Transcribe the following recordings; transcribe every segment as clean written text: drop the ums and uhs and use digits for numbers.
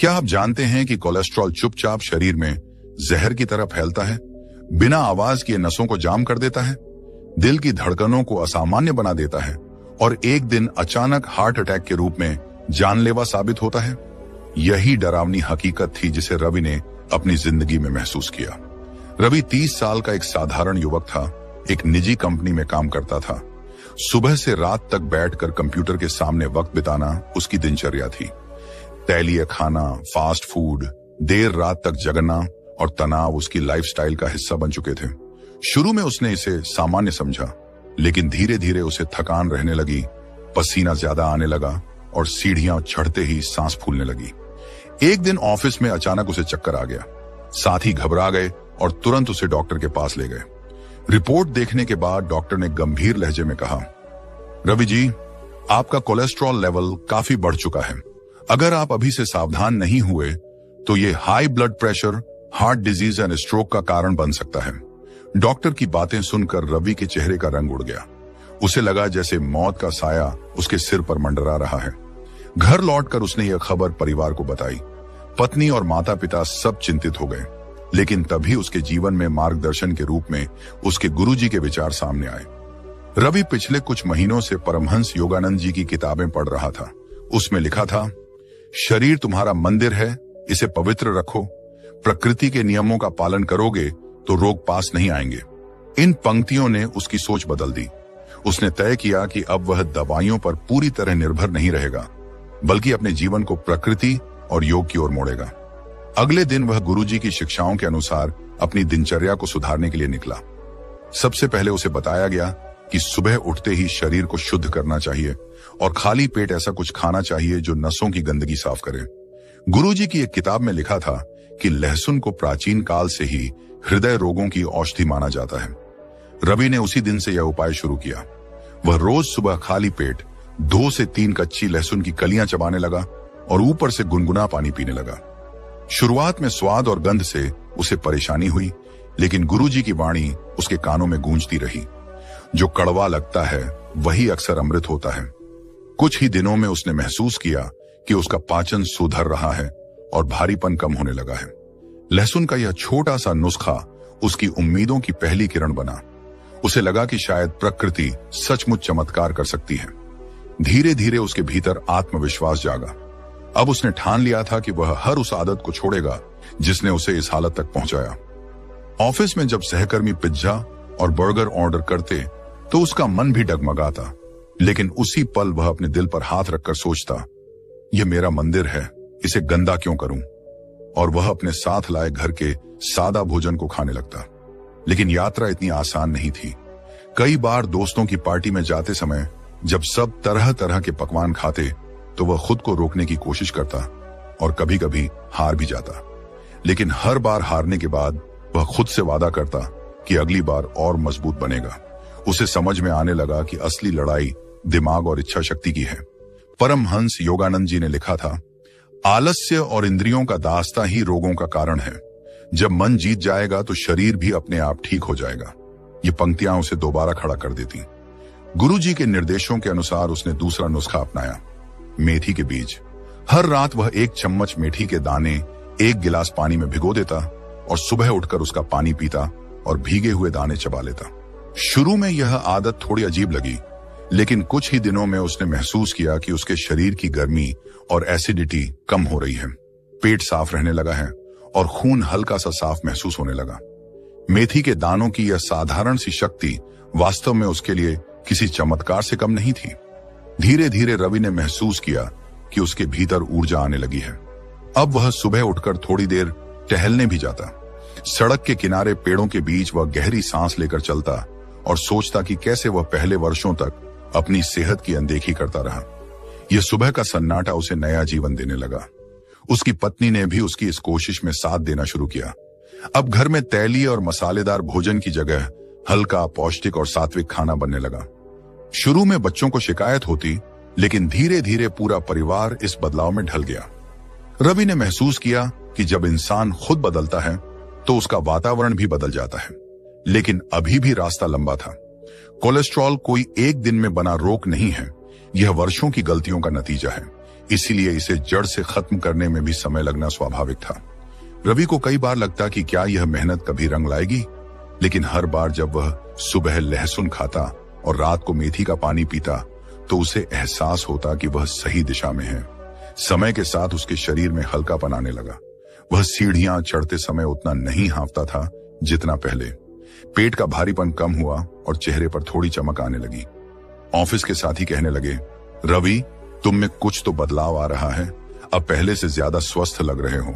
क्या आप जानते हैं कि कोलेस्ट्रॉल चुपचाप शरीर में जहर की तरह फैलता है, बिना आवाज किए नसों को जाम कर देता है, दिल की धड़कनों को असामान्य बना देता है और एक दिन अचानक हार्ट अटैक के रूप में जानलेवा साबित होता है। यही डरावनी हकीकत थी जिसे रवि ने अपनी जिंदगी में महसूस किया। रवि 30 साल का एक साधारण युवक था, एक निजी कंपनी में काम करता था। सुबह से रात तक बैठकर कंप्यूटर के सामने वक्त बिताना उसकी दिनचर्या थी। तैलीय खाना, फास्ट फूड, देर रात तक जगना और तनाव उसकी लाइफस्टाइल का हिस्सा बन चुके थे। शुरू में उसने इसे सामान्य समझा, लेकिन धीरे धीरे उसे थकान रहने लगी, पसीना ज्यादा आने लगा और सीढ़ियां चढ़ते ही सांस फूलने लगी। एक दिन ऑफिस में अचानक उसे चक्कर आ गया। साथी घबरा गए और तुरंत उसे डॉक्टर के पास ले गए। रिपोर्ट देखने के बाद डॉक्टर ने गंभीर लहजे में कहा, रवि जी, आपका कोलेस्ट्रॉल लेवल काफी बढ़ चुका है। अगर आप अभी से सावधान नहीं हुए तो ये high blood pressure, heart disease and stroke का कारण बन सकता है। डॉक्टर की बातें सुनकर रवि के चेहरे का रंग उड़ गया। उसे लगा जैसे मौत का साया उसके सिर पर मंडरा रहा है। घर लौटकर उसने यह खबर परिवार को बताई। पत्नी और माता पिता सब चिंतित हो गए, लेकिन तभी उसके जीवन में मार्गदर्शन के रूप में उसके गुरुजी के विचार सामने आए। रवि पिछले कुछ महीनों से परमहंस योगानंद जी की किताबें पढ़ रहा था। उसमें लिखा था, शरीर तुम्हारा मंदिर है, इसे पवित्र रखो। प्रकृति के नियमों का पालन करोगे तो रोग पास नहीं आएंगे। इन पंक्तियों ने उसकी सोच बदल दी। उसने तय किया कि अब वह दवाइयों पर पूरी तरह निर्भर नहीं रहेगा, बल्कि अपने जीवन को प्रकृति और योग की ओर मोड़ेगा। अगले दिन वह गुरुजी की शिक्षाओं के अनुसार अपनी दिनचर्या को सुधारने के लिए निकला। सबसे पहले उसे बताया गया कि सुबह उठते ही शरीर को शुद्ध करना चाहिए और खाली पेट ऐसा कुछ खाना चाहिए जो नसों की गंदगी साफ करे। गुरुजी की एक किताब में लिखा था कि लहसुन को प्राचीन काल से ही हृदय रोगों की औषधि माना जाता है। रवि ने उसी दिन से यह उपाय शुरू किया। वह रोज सुबह खाली पेट 2 से 3 कच्ची लहसुन की कलियां चबाने लगा और ऊपर से गुनगुना पानी पीने लगा। शुरुआत में स्वाद और गंध से उसे परेशानी हुई, लेकिन गुरुजी की वाणी उसके कानों में गूंजती रही। जो कड़वा लगता है वही अक्सर अमृत होता है। कुछ ही दिनों में उसने महसूस किया कि उसका पाचन सुधर रहा है और भारीपन कम होने लगा है। लहसुन का यह छोटा सा नुस्खा उसकी उम्मीदों की पहली किरण बना। उसे लगा कि शायद प्रकृति सचमुच चमत्कार कर सकती है। धीरे धीरे उसके भीतर आत्मविश्वास जागा। अब उसने ठान लिया था कि वह हर उस आदत को छोड़ेगा जिसने उसे इस हालत तक पहुंचाया। ऑफिस में जब सहकर्मी पिज्जा और बर्गर ऑर्डर करते तो उसका मन भी डगमगाता, लेकिन उसी पल वह अपने दिल पर हाथ रखकर सोचता, यह मेरा मंदिर है, इसे गंदा क्यों करूं? और वह अपने साथ लाए घर के सादा भोजन को खाने लगता। लेकिन यात्रा इतनी आसान नहीं थी। कई बार दोस्तों की पार्टी में जाते समय जब सब तरह तरह के पकवान खाते तो वह खुद को रोकने की कोशिश करता और कभी कभी हार भी जाता। लेकिन हर बार हारने के बाद वह खुद से वादा करता कि अगली बार और मजबूत बनेगा। उसे समझ में आने लगा कि असली लड़ाई दिमाग और इच्छा शक्ति की है। परमहंस योगानंद जी ने लिखा था, आलस्य और इंद्रियों का दास्ता ही रोगों का कारण है। जब मन जीत जाएगा तो शरीर भी अपने आप ठीक हो जाएगा। ये पंक्तियां उसे दोबारा खड़ा कर देती। गुरुजी के निर्देशों के अनुसार उसने दूसरा नुस्खा अपनाया, मेथी के बीज। हर रात वह 1 चम्मच मेथी के दाने 1 गिलास पानी में भिगो देता और सुबह उठकर उसका पानी पीता और भीगे हुए दाने चबा लेता। शुरू में यह आदत थोड़ी अजीब लगी, लेकिन कुछ ही दिनों में उसने महसूस किया कि उसके शरीर की गर्मी और एसिडिटी कम हो रही है। पेट साफ रहने लगा है और खून हल्का सा साफ महसूस होने लगा। मेथी के दानों की यह साधारण सी शक्ति वास्तव में उसके लिए किसी चमत्कार से कम नहीं थी। धीरे धीरे रवि ने महसूस किया कि उसके भीतर ऊर्जा आने लगी है। अब वह सुबह उठकर थोड़ी देर टहलने भी जाता। सड़क के किनारे पेड़ों के बीच वह गहरी सांस लेकर चलता और सोचता कि कैसे वह पहले वर्षों तक अपनी सेहत की अनदेखी करता रहा। यह सुबह का सन्नाटा उसे नया जीवन देने लगा। उसकी पत्नी ने भी उसकी इस कोशिश में साथ देना शुरू किया। अब घर में तैलीय और मसालेदार भोजन की जगह हल्का, पौष्टिक और सात्विक खाना बनने लगा। शुरू में बच्चों को शिकायत होती, लेकिन धीरे धीरे पूरा परिवार इस बदलाव में ढल गया। रवि ने महसूस किया कि जब इंसान खुद बदलता है तो उसका वातावरण भी बदल जाता है। लेकिन अभी भी रास्ता लंबा था। कोलेस्ट्रॉल कोई एक दिन में बना रोग नहीं है, यह वर्षों की गलतियों का नतीजा है। इसीलिए इसे जड़ से खत्म करने में भी समय लगना स्वाभाविक था। रवि को कई बार लगता कि क्या यह मेहनत कभी रंग लाएगी, लेकिन हर बार जब वह सुबह लहसुन खाता और रात को मेथी का पानी पीता तो उसे एहसास होता कि वह सही दिशा में है। समय के साथ उसके शरीर में हल्कापन आने लगा। वह सीढ़ियां चढ़ते समय उतना नहीं हाँफता था जितना पहले। पेट का भारीपन कम हुआ और चेहरे पर थोड़ी चमक आने लगी। ऑफिस के साथी कहने लगे, रवि, तुम में कुछ तो बदलाव आ रहा है, अब पहले से ज्यादा स्वस्थ लग रहे हो।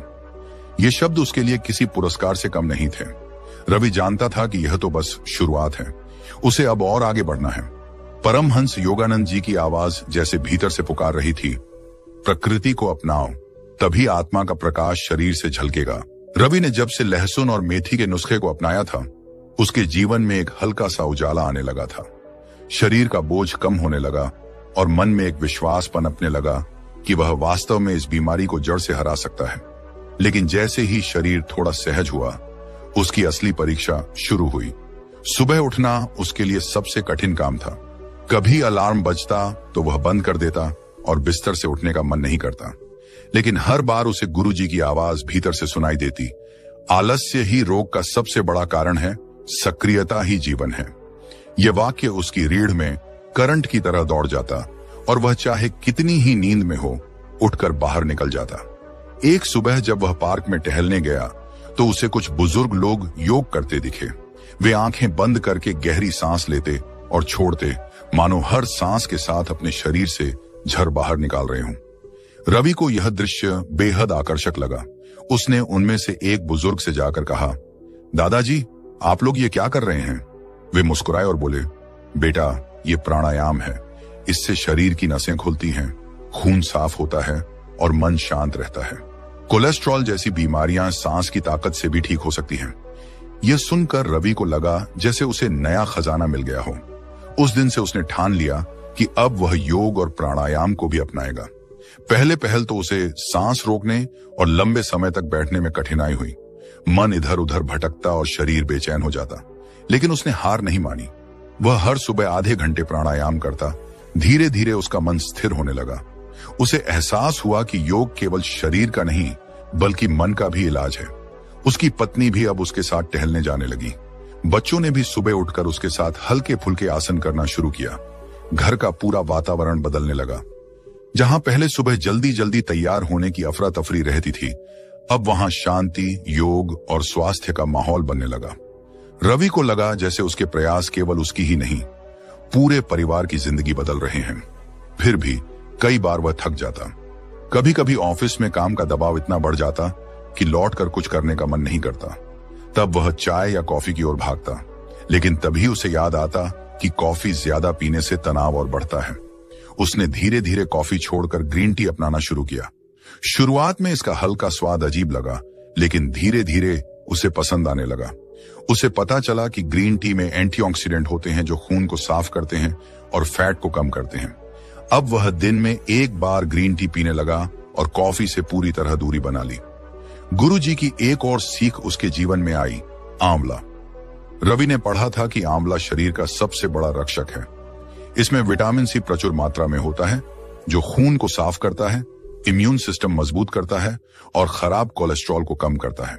ये शब्द उसके लिए किसी पुरस्कार से कम नहीं थे। रवि जानता था कि यह तो बस शुरुआत है, उसे अब और आगे बढ़ना है। परमहंस योगानंद जी की आवाज जैसे भीतर से पुकार रही थी, प्रकृति को अपनाओ, तभी आत्मा का प्रकाश शरीर से झलकेगा। रवि ने जब से लहसुन और मेथी के नुस्खे को अपनाया था, उसके जीवन में एक हल्का सा उजाला आने लगा था। शरीर का बोझ कम होने लगा और मन में एक विश्वास पनपने लगा कि वह वास्तव में इस बीमारी को जड़ से हरा सकता है। लेकिन जैसे ही शरीर थोड़ा सहज हुआ, उसकी असली परीक्षा शुरू हुई। सुबह उठना उसके लिए सबसे कठिन काम था। कभी अलार्म बजता तो वह बंद कर देता और बिस्तर से उठने का मन नहीं करता। लेकिन हर बार उसे गुरुजी की आवाज भीतर से सुनाई देती, आलस्य ही रोग का सबसे बड़ा कारण है, सक्रियता ही जीवन है। यह वाक्य उसकी रीढ़ में करंट की तरह दौड़ जाता और वह चाहे कितनी ही नींद में हो, उठकर बाहर निकल जाता। एक सुबह जब वह पार्क में टहलने गया तो उसे कुछ बुजुर्ग लोग योग करते दिखे। वे आंखें बंद करके गहरी सांस लेते और छोड़ते, मानो हर सांस के साथ अपने शरीर से झर बाहर निकाल रहे हों। रवि को यह दृश्य बेहद आकर्षक लगा। उसने उनमें से एक बुजुर्ग से जाकर कहा, दादाजी, आप लोग ये क्या कर रहे हैं? वे मुस्कुराए और बोले, बेटा, ये प्राणायाम है। इससे शरीर की नसें खुलती हैं, खून साफ होता है और मन शांत रहता है। कोलेस्ट्रॉल जैसी बीमारियां सांस की ताकत से भी ठीक हो सकती हैं। यह सुनकर रवि को लगा जैसे उसे नया खजाना मिल गया हो। उस दिन से उसने ठान लिया कि अब वह योग और प्राणायाम को भी अपनाएगा। पहले पहल तो उसे सांस रोकने और लंबे समय तक बैठने में कठिनाई हुई। मन इधर उधर भटकता और शरीर बेचैन हो जाता, लेकिन उसने हार नहीं मानी। वह हर सुबह आधे घंटे प्राणायाम करता। धीरे धीरे उसका मन स्थिर होने लगा। उसे एहसास हुआ कि योग केवल शरीर का नहीं बल्कि मन का भी इलाज है। उसकी पत्नी भी अब उसके साथ टहलने जाने लगी। बच्चों ने भी सुबह उठकर उसके साथ हल्के फुल्के आसन करना शुरू किया। घर का पूरा वातावरण बदलने लगा। जहां पहले सुबह जल्दी जल्दी तैयार होने की अफरा तफरी रहती थी, अब वहां शांति, योग और स्वास्थ्य का माहौल बनने लगा। रवि को लगा जैसे उसके प्रयास केवल उसकी ही नहीं, पूरे परिवार की जिंदगी बदल रहे हैं। फिर भी कई बार वह थक जाता। कभी कभी ऑफिस में काम का दबाव इतना बढ़ जाता कि लौटकर कुछ करने का मन नहीं करता। तब वह चाय या कॉफी की ओर भागता, लेकिन तभी उसे याद आता कि कॉफी ज्यादा पीने से तनाव और बढ़ता है। उसने धीरे धीरे कॉफी छोड़कर ग्रीन टी अपनाना शुरू किया। शुरुआत में इसका हल्का स्वाद अजीब लगा, लेकिन धीरे धीरे उसे पसंद आने लगा। उसे पता चला कि ग्रीन टी में एंटीऑक्सीडेंट होते हैं जो खून को साफ करते हैं और फैट को कम करते हैं। अब वह दिन में एक बार ग्रीन टी पीने लगा और कॉफी से पूरी तरह दूरी बना ली। गुरुजी की एक और सीख उसके जीवन में आई, आंवला। रवि ने पढ़ा था कि आंवला शरीर का सबसे बड़ा रक्षक है। इसमें विटामिन सी प्रचुर मात्रा में होता है, जो खून को साफ करता है, इम्यून सिस्टम मजबूत करता है और खराब कोलेस्ट्रॉल को कम करता है।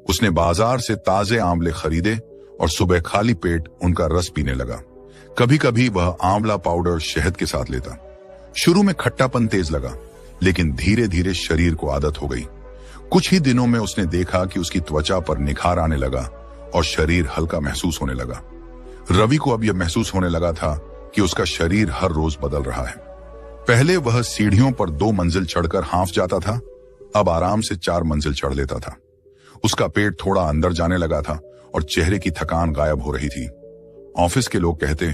उसने बाजार से ताजे आंवले खरीदे और सुबह खाली पेट उनका रस पीने लगा। कभी कभी वह आंवला पाउडर शहद के साथ लेता। शुरू में खट्टापन तेज लगा, लेकिन धीरे धीरे शरीर को आदत हो गई। कुछ ही दिनों में उसने देखा कि उसकी त्वचा पर निखार आने लगा और शरीर हल्का महसूस होने लगा। रवि को अब यह महसूस होने लगा था कि उसका शरीर हर रोज बदल रहा है। पहले वह सीढ़ियों पर 2 मंजिल चढ़कर हांफ जाता था, अब आराम से 4 मंजिल चढ़ लेता था। उसका पेट थोड़ा अंदर जाने लगा था और चेहरे की थकान गायब हो रही थी। ऑफिस के लोग कहते,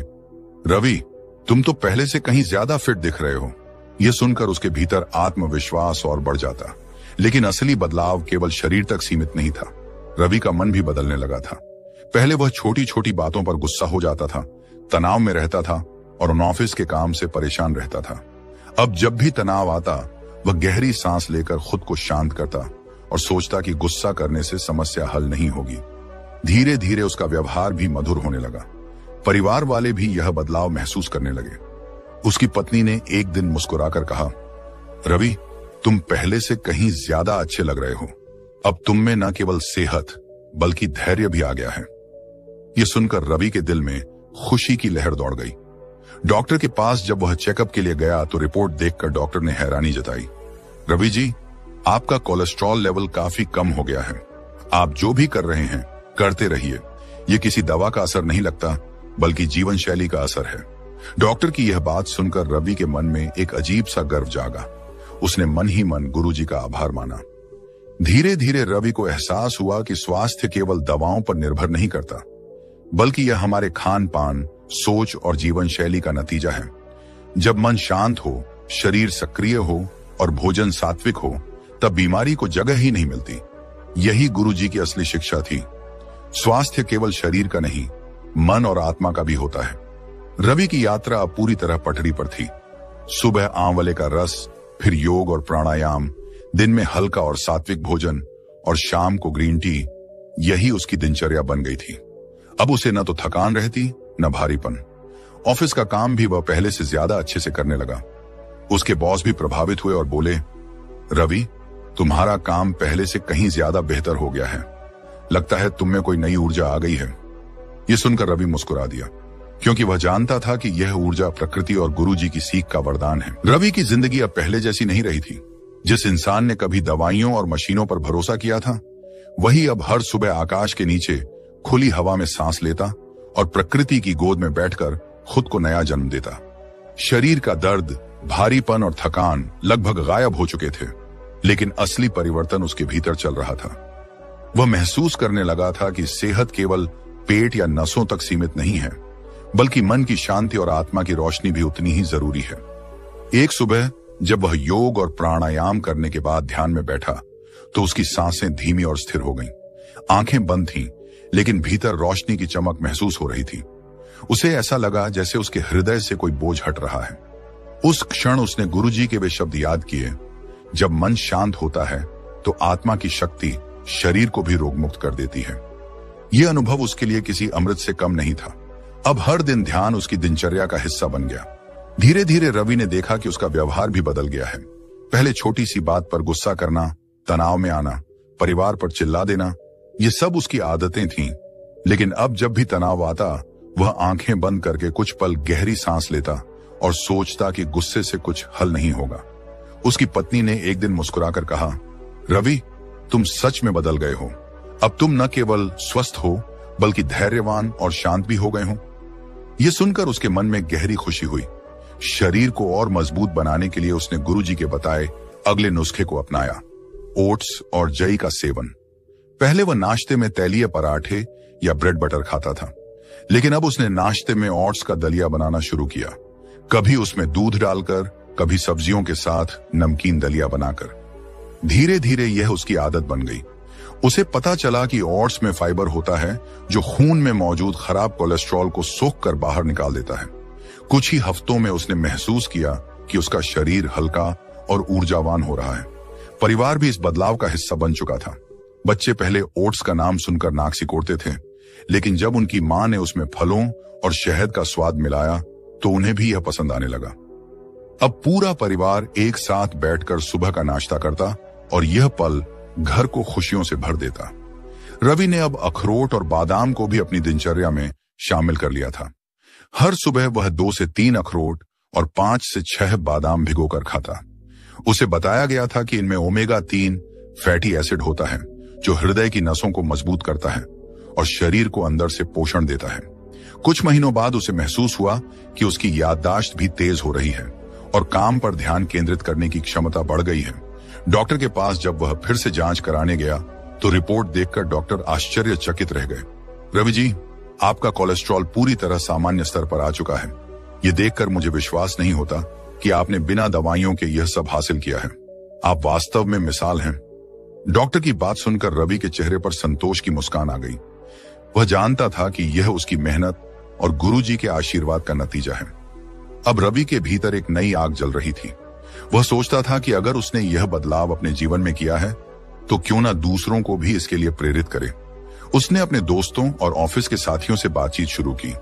रवि, तुम तो पहले से कहीं ज्यादा फिट दिख रहे हो। यह सुनकर उसके भीतर आत्मविश्वास और बढ़ जाता। लेकिन असली बदलाव केवल शरीर तक सीमित नहीं था। रवि का मन भी बदलने लगा था। पहले वह छोटी छोटी बातों पर गुस्सा हो जाता था, तनाव में रहता था और उन ऑफिस के काम से परेशान रहता था। अब जब भी तनाव आता, वह गहरी सांस लेकर खुद को शांत करता और सोचता कि गुस्सा करने से समस्या हल नहीं होगी। धीरे धीरे उसका व्यवहार भी मधुर होने लगा। परिवार वाले भी यह बदलाव महसूस करने लगे। उसकी पत्नी ने एक दिन मुस्कुराकर कहा, रवि, तुम पहले से कहीं ज्यादा अच्छे लग रहे हो। अब तुम में न केवल सेहत बल्कि धैर्य भी आ गया है। यह सुनकर रवि के दिल में खुशी की लहर दौड़ गई। डॉक्टर के पास जब वह चेकअप के लिए गया तो रिपोर्ट देखकर डॉक्टर ने हैरानी जताई। रवि जी, आपका कोलेस्ट्रॉल लेवल काफी कम हो गया है। आप जो भी कर रहे हैं करते रहिए। यह किसी दवा का असर नहीं लगता बल्कि जीवन शैली का असर है। डॉक्टर की यह बात सुनकर रवि के मन में एक अजीब सा गर्व जागा। उसने मन ही मन गुरुजी का आभार माना। धीरे धीरे रवि को एहसास हुआ कि स्वास्थ्य केवल दवाओं पर निर्भर नहीं करता बल्कि यह हमारे खान पान, सोच और जीवन शैली का नतीजा है। जब मन शांत हो, शरीर सक्रिय हो और भोजन सात्विक हो, तब बीमारी को जगह ही नहीं मिलती। यही गुरुजी की असली शिक्षा थी। स्वास्थ्य केवल शरीर का नहीं, मन और आत्मा का भी होता है। रवि की यात्रा अब पूरी तरह पटरी पर थी। सुबह आंवले का रस, फिर योग और प्राणायाम, दिन में हल्का और सात्विक भोजन और शाम को ग्रीन टी, यही उसकी दिनचर्या बन गई थी। अब उसे न तो थकान रहती न भारीपन। ऑफिस का काम भी वह पहले से ज्यादा अच्छे से करने लगा। उसके बॉस भी प्रभावित हुए और बोले, रवि, तुम्हारा काम पहले से कहीं ज्यादा बेहतर हो गया है। लगता है तुम में कोई नई ऊर्जा आ गई है। यह सुनकर रवि मुस्कुरा दिया, क्योंकि वह जानता था कि यह ऊर्जा प्रकृति और गुरुजी की सीख का वरदान है। रवि की जिंदगी अब पहले जैसी नहीं रही थी। जिस इंसान ने कभी दवाइयों और मशीनों पर भरोसा किया था, वही अब हर सुबह आकाश के नीचे खुली हवा में सांस लेता और प्रकृति की गोद में बैठकर खुद को नया जन्म देता। शरीर का दर्द, भारीपन और थकान लगभग गायब हो चुके थे, लेकिन असली परिवर्तन उसके भीतर चल रहा था। वह महसूस करने लगा था कि सेहत केवल पेट या नसों तक सीमित नहीं है, बल्कि मन की शांति और आत्मा की रोशनी भी उतनी ही जरूरी है। एक सुबह जब वह योग और प्राणायाम करने के बाद ध्यान में बैठा तो उसकी सांसें धीमी और स्थिर हो गईं। आंखें बंद थीं, लेकिन भीतर रोशनी की चमक महसूस हो रही थी। उसे ऐसा लगा जैसे उसके हृदय से कोई बोझ हट रहा है। उस क्षण उसने गुरुजी के वे शब्द याद किए, जब मन शांत होता है तो आत्मा की शक्ति शरीर को भी रोगमुक्त कर देती है। यह अनुभव उसके लिए किसी अमृत से कम नहीं था। अब हर दिन ध्यान उसकी दिनचर्या का हिस्सा बन गया। धीरे धीरे रवि ने देखा कि उसका व्यवहार भी बदल गया है। पहले छोटी सी बात पर गुस्सा करना, तनाव में आना, परिवार पर चिल्ला देना, ये सब उसकी आदतें थीं। लेकिन अब जब भी तनाव आता, वह आंखें बंद करके कुछ पल गहरी सांस लेता और सोचता कि गुस्से से कुछ हल नहीं होगा। उसकी पत्नी ने एक दिन मुस्कुराकर कहा, रवि, तुम सच में बदल गए हो। अब तुम न केवल स्वस्थ हो बल्कि धैर्यवान और शांत भी हो गए हो। यह सुनकर उसके मन में गहरी खुशी हुई। शरीर को और मजबूत बनाने के लिए उसने गुरुजी के बताए अगले नुस्खे को अपनाया, ओट्स और जई का सेवन। पहले वह नाश्ते में तैलीय पराठे या ब्रेड बटर खाता था, लेकिन अब उसने नाश्ते में ओट्स का दलिया बनाना शुरू किया। कभी उसमें दूध डालकर, कभी सब्जियों के साथ नमकीन दलिया बनाकर। धीरे धीरे यह उसकी आदत बन गई। उसे पता चला कि ओट्स में फाइबर होता है जो खून में मौजूद खराब कोलेस्ट्रॉल को सोख कर बाहर निकाल देता है। कुछ ही हफ्तों में उसने महसूस किया कि उसका शरीर हल्का और ऊर्जावान हो रहा है। परिवार भी इस बदलाव का हिस्सा बन चुका था। बच्चे पहले ओट्स का नाम सुनकर नाक सिकोड़ते थे, लेकिन जब उनकी मां ने उसमें फलों और शहद का स्वाद मिलाया तो उन्हें भी यह पसंद आने लगा। अब पूरा परिवार एक साथ बैठकर सुबह का नाश्ता करता और यह पल घर को खुशियों से भर देता। रवि ने अब अखरोट और बादाम को भी अपनी दिनचर्या में शामिल कर लिया था। हर सुबह वह 2 से 3 अखरोट और 5 से 6 बादाम भिगोकर खाता। उसे बताया गया था कि इनमें ओमेगा 3 फैटी एसिड होता है जो हृदय की नसों को मजबूत करता है और शरीर को अंदर से पोषण देता है। कुछ महीनों बाद उसे महसूस हुआ कि उसकी याददाश्त भी तेज हो रही है और काम पर ध्यान केंद्रित करने की क्षमता बढ़ गई है। डॉक्टर के पास जब वह फिर से जांच कराने गया तो रिपोर्ट देखकर डॉक्टर आश्चर्यचकित रह गए। रवि जी, आपका कोलेस्ट्रॉल पूरी तरह सामान्य स्तर पर आ चुका है। यह देखकर मुझे विश्वास नहीं होता कि आपने बिना दवाइयों के यह सब हासिल किया है। आप वास्तव में मिसाल हैं। डॉक्टर की बात सुनकर रवि के चेहरे पर संतोष की मुस्कान आ गई। वह जानता था कि यह उसकी मेहनत और गुरुजी के आशीर्वाद का नतीजा है। अब रवि के भीतर एक नई आग जल रही थी। वह सोचता था कि अगर उसने यह बदलाव अपने जीवन में किया है तो क्यों ना दूसरों को भी इसके लिए प्रेरित करे। उसने अपने दोस्तों और ऑफिस के साथियों से बातचीत शुरू की।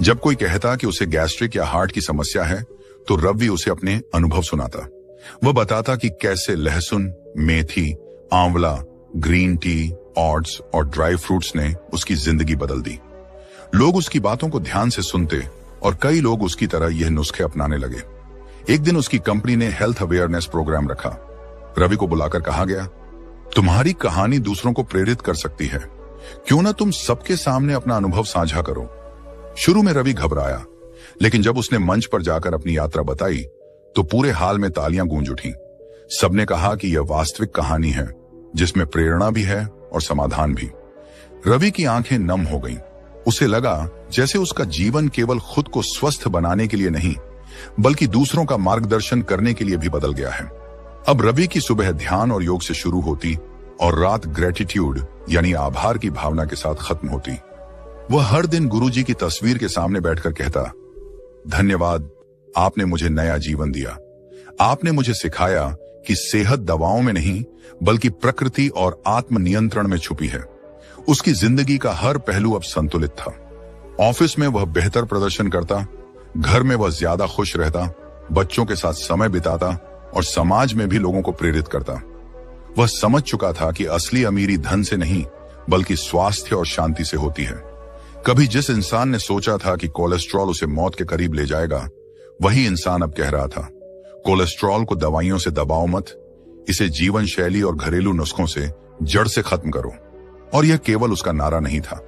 जब कोई कहता कि उसे गैस्ट्रिक या हार्ट की समस्या है तो रवि उसे अपने अनुभव सुनाता। वह बताता कि कैसे लहसुन, मेथी, आंवला, ग्रीन टी, ओट्स और ड्राई फ्रूट्स ने उसकी जिंदगी बदल दी। लोग उसकी बातों को ध्यान से सुनते और कई लोग उसकी तरह यह नुस्खे अपनाने लगे। एक दिन उसकी कंपनी ने हेल्थ अवेयरनेस प्रोग्राम रखा। रवि को बुलाकर कहा गया, तुम्हारी कहानी दूसरों को प्रेरित कर सकती है, क्यों ना तुम सबके सामने अपना अनुभव साझा करो। शुरू में रवि घबराया, लेकिन जब उसने मंच पर जाकर अपनी यात्रा बताई तो पूरे हाल में तालियां गूंज उठी। सबने कहा कि यह वास्तविक कहानी है जिसमें प्रेरणा भी है और समाधान भी। रवि की आंखें नम हो गईं। उसे लगा जैसे उसका जीवन केवल खुद को स्वस्थ बनाने के लिए नहीं, बल्कि दूसरों का मार्गदर्शन करने के लिए भी बदल गया है। अब रवि की सुबह ध्यान और योग से शुरू होती और रात ग्रेटिट्यूड यानी आभार की भावना के साथ खत्म होती। वह हर दिन गुरुजी की तस्वीर के सामने बैठकर कहता, धन्यवाद, आपने मुझे नया जीवन दिया। आपने मुझे सिखाया कि सेहत दवाओं में नहीं बल्कि प्रकृति और आत्मनियंत्रण में छुपी है। उसकी जिंदगी का हर पहलू अब संतुलित था। ऑफिस में वह बेहतर प्रदर्शन करता, घर में वह ज्यादा खुश रहता, बच्चों के साथ समय बिताता और समाज में भी लोगों को प्रेरित करता। वह समझ चुका था कि असली अमीरी धन से नहीं बल्कि स्वास्थ्य और शांति से होती है। कभी जिस इंसान ने सोचा था कि कोलेस्ट्रॉल उसे मौत के करीब ले जाएगा, वही इंसान अब कह रहा था, कोलेस्ट्रॉल को दवाइयों से दबाओ मत, इसे जीवन शैली और घरेलू नुस्खों से जड़ से खत्म करो। और यह केवल उसका नारा नहीं था,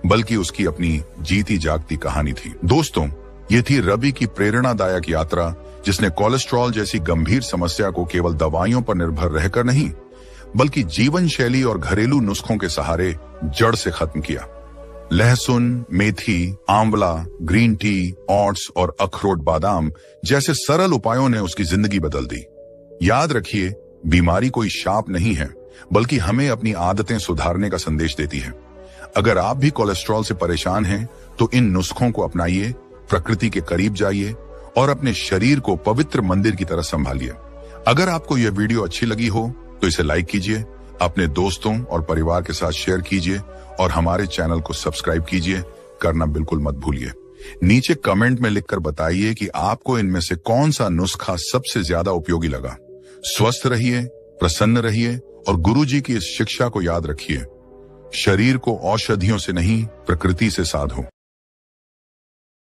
बल्कि उसकी अपनी जीती जागती कहानी थी। दोस्तों, ये थी रवि की प्रेरणादायक यात्रा, जिसने कोलेस्ट्रॉल जैसी गंभीर समस्या को केवल दवाइयों पर निर्भर रहकर नहीं, बल्कि जीवन शैली और घरेलू नुस्खों के सहारे जड़ से खत्म किया। लहसुन, मेथी, आंवला, ग्रीन टी, ओट्स और अखरोट बादाम जैसे सरल उपायों ने उसकी जिंदगी बदल दी। याद रखिए, बीमारी कोई शाप नहीं है, बल्कि हमें अपनी आदतें सुधारने का संदेश देती है। अगर आप भी कोलेस्ट्रॉल से परेशान हैं, तो इन नुस्खों को अपनाइए, प्रकृति के करीब जाइए और अपने शरीर को पवित्र मंदिर की तरह संभालिए। अगर आपको यह वीडियो अच्छी लगी हो तो इसे लाइक कीजिए, अपने दोस्तों और परिवार के साथ शेयर कीजिए और हमारे चैनल को सब्सक्राइब कीजिए करना बिल्कुल मत भूलिए। नीचे कमेंट में लिखकर बताइए कि आपको इनमें से कौन सा नुस्खा सबसे ज्यादा उपयोगी लगा। स्वस्थ रहिए, प्रसन्न रहिए और गुरुजी की इस शिक्षा को याद रखिए, शरीर को औषधियों से नहीं प्रकृति से साधो।